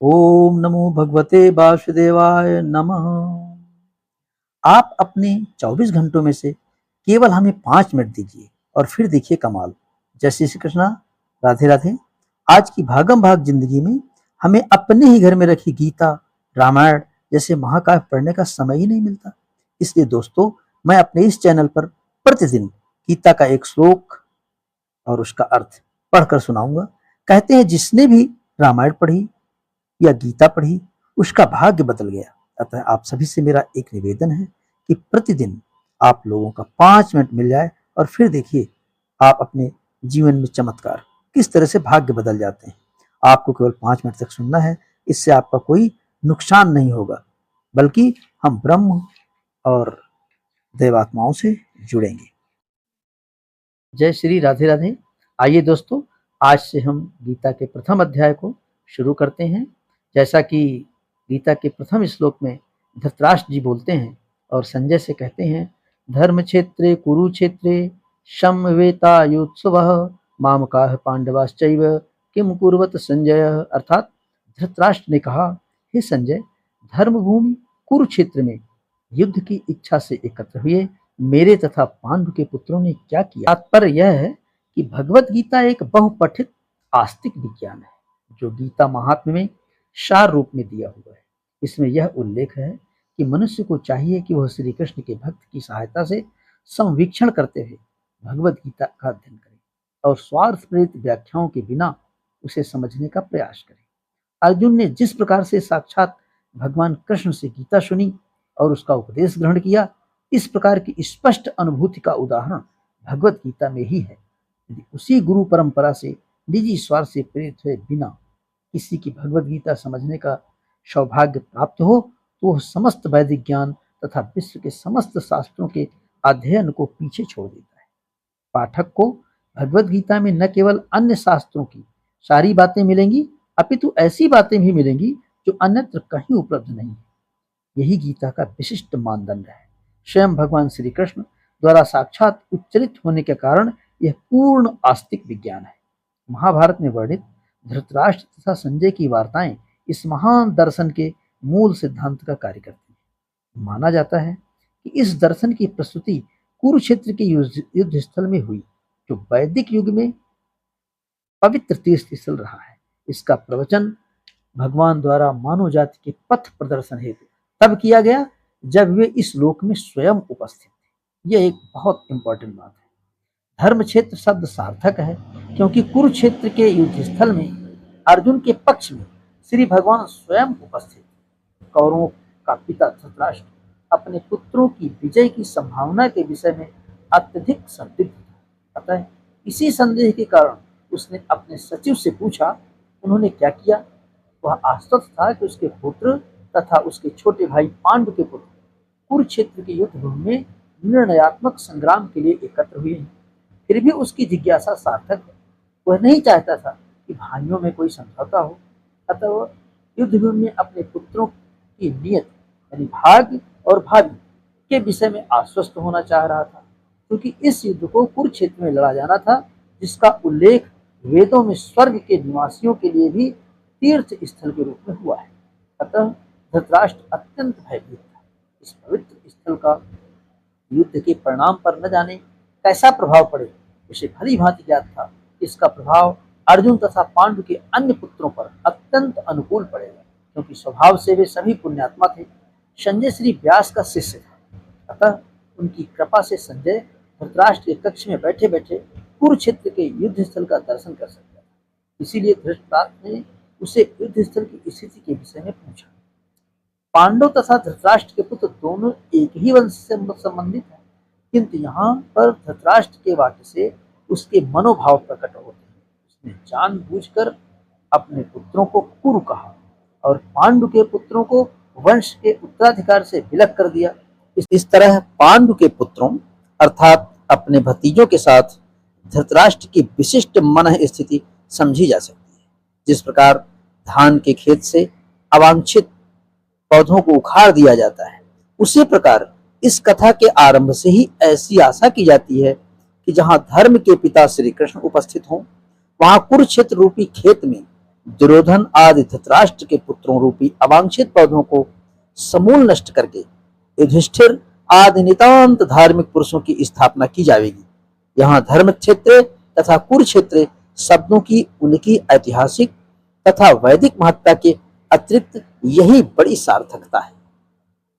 ओम नमो भगवते वासुदेवाय नमः। आप अपने 24 घंटों में से केवल हमें 5 मिनट दीजिए और फिर देखिए कमाल। जय श्री कृष्णा। राधे राधे। आज की भागम भाग जिंदगी में हमें अपने ही घर में रखी गीता, रामायण जैसे महाकाव्य पढ़ने का समय ही नहीं मिलता। इसलिए दोस्तों, मैं अपने इस चैनल पर प्रतिदिन गीता का एक श्लोक और उसका अर्थ पढ़कर सुनाऊंगा। कहते हैं जिसने भी रामायण पढ़ी या गीता पढ़ी उसका भाग्य बदल गया। अतः आप सभी से मेरा एक निवेदन है कि प्रतिदिन आप लोगों का 5 मिनट मिल जाए और फिर देखिए आप अपने जीवन में चमत्कार किस तरह से भाग्य बदल जाते हैं। आपको केवल 5 मिनट तक सुनना है। इससे आपका कोई नुकसान नहीं होगा, बल्कि हम ब्रह्म और देवात्माओं से जुड़ेंगे। जय श्री राधे राधे। आइए दोस्तों, आज से हम गीता के प्रथम अध्याय को शुरू करते हैं। जैसा कि गीता के प्रथम श्लोक में धृतराष्ट्र जी बोलते हैं और संजय से कहते हैं, धर्म क्षेत्रे कुरुक्षेत्रे समवेतायुत्सवः मामकाः पांडवाश्चैव किम कुर्वत संजय। अर्थात धृतराष्ट्र ने कहा, हे संजय, धर्मभूमि कुरुक्षेत्र में युद्ध की इच्छा से एकत्र हुए मेरे तथा पांडु के पुत्रों ने क्या किया। तात्पर्य यह है कि भगवत गीता एक बहुपठित आस्तिक विज्ञान है जो गीता महात्म्य में सार रूप में दिया हुआ है। इसमें यह उल्लेख है कि मनुष्य को चाहिए कि वह श्री कृष्ण के भक्त की सहायता से संवीक्षण करते हुए भगवत गीता का अध्ययन करे और स्वार्थ प्रेरित व्याख्याओं के बिना उसे समझने का प्रयास करे। अर्जुन ने जिस प्रकार से साक्षात भगवान कृष्ण से गीता सुनी और उसका उपदेश ग्रहण किया, इस प्रकार की स्पष्ट अनुभूति का उदाहरण भगवत गीता में ही है। यदि उसी गुरु परंपरा से निजी स्वार्थ से प्रेरित हुए बिना किसी की भगवत गीता समझने का सौभाग्य प्राप्त हो तो वह समस्त वैदिक ज्ञान तथा विश्व के समस्त शास्त्रों के अध्ययन को पीछे छोड़ देता है। पाठक को भगवत गीता में न केवल अन्य शास्त्रों की सारी बातें मिलेंगी, अपितु ऐसी बातें भी मिलेंगी जो अन्यत्र कहीं उपलब्ध नहीं है। यही गीता का विशिष्ट मानदंड है। स्वयं भगवान श्री कृष्ण द्वारा साक्षात उच्चरित होने के कारण यह पूर्ण आस्तिक विज्ञान है। महाभारत में वर्णित धृतराष्ट्र तथा संजय की वार्ताएं इस महान दर्शन के मूल सिद्धांत का कार्य करती हैं। माना जाता है कि इस दर्शन की प्रस्तुति कुरुक्षेत्र के युद्ध स्थल में हुई, जो वैदिक युग में पवित्र तीर्थ स्थल रहा है। इसका प्रवचन भगवान द्वारा मानव जाति के पथ प्रदर्शन हेतु तब किया गया जब वे इस लोक में स्वयं उपस्थित थे। यह एक बहुत इंपॉर्टेंट बात है। धर्म क्षेत्र शब्द सार्थक है क्योंकि कुरुक्षेत्र के युद्ध स्थल में अर्जुन के पक्ष में श्री भगवान स्वयं उपस्थित थे। कौरवों का पिता धृतराष्ट्र अपने पुत्रों की विजय की संभावना के विषय में अत्यधिक संदिग्ध था। अतः इसी संदेह के कारण उसने अपने सचिव से पूछा। उन्होंने क्या किया? वह आश्वस्त था कि उसके पुत्र तथा उसके छोटे भाई पांडु के पुत्र कुरुक्षेत्र के युद्ध भूमि में निर्णयात्मक संग्राम के लिए एकत्र हुए हैं। फिर भी उसकी जिज्ञासा सार्थक है। वह नहीं चाहता था कि भाइयों में कोई समझौता हो, अतः वह युद्ध भूमि में अपने पुत्रों की नियत यानी भाग्य और भावी के विषय में आश्वस्त होना चाह रहा था, क्योंकि इस युद्ध को कुरुक्षेत्र में लड़ा जाना था, जिसका उल्लेख वेदों में स्वर्ग के निवासियों के लिए भी तीर्थ स्थल के रूप में हुआ है। अतः धृतराष्ट्र अत्यंत भयभीत था। इस पवित्र स्थल का युद्ध के परिणाम पर न जाने कैसा प्रभाव पड़े, उसे भली भांति ज्ञात था। इसका प्रभाव अर्जुन तथा पांडु के अन्य पुत्रों पर अत्यंत अनुकूल पड़ेगा, क्योंकि स्वभाव से वे सभी पुण्यात्मा थे। संजय श्री व्यास का शिष्य था, अतः उनकी कृपा से संजय धृतराष्ट्र के कक्ष में बैठे बैठे कुरुक्षेत्र के युद्ध स्थल का दर्शन कर सकता था। इसीलिए धृतराष्ट्र ने उसे युद्ध स्थल की स्थिति के विषय में पूछा। पांडव तथा धृतराष्ट्र के पुत्र दोनों एक ही वंश से संबंधित हैं, किंतु यहाँ पर धृतराष्ट्र के वाक्य से उसके मनोभाव प्रकट होते हैं। उसने जानबूझकर अपने पुत्रों को कुरु कहा और पांडु के पुत्रों को वंश के उत्तराधिकार से विलग कर दिया। इस तरह पांडु के पुत्रों अर्थात अपने भतीजों के साथ धृतराष्ट्र की विशिष्ट मन स्थिति समझी जा सकती है। जिस प्रकार धान के खेत से अवांछित पौधों को उखाड़ दिया जाता है, उसी प्रकार इस कथा के आरंभ से ही ऐसी आशा की जाती है कि जहां धर्म के पिता श्री कृष्ण उपस्थित हों, वहां कुरुक्षेत्र रूपी खेत में दुर्योधन आदि धृतराष्ट्र के पुत्रों रूपी अवांछित पौधों को समूल नष्ट करके युधिष्ठिर आदि नितांत धार्मिक पुरुषों की स्थापना की जाएगी। यहाँ धर्म क्षेत्र तथा कुरुक्षेत्र शब्दों की उनकी ऐतिहासिक तथा वैदिक महत्ता के अतिरिक्त यही बड़ी सार्थकता है।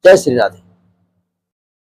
जय श्री राधे।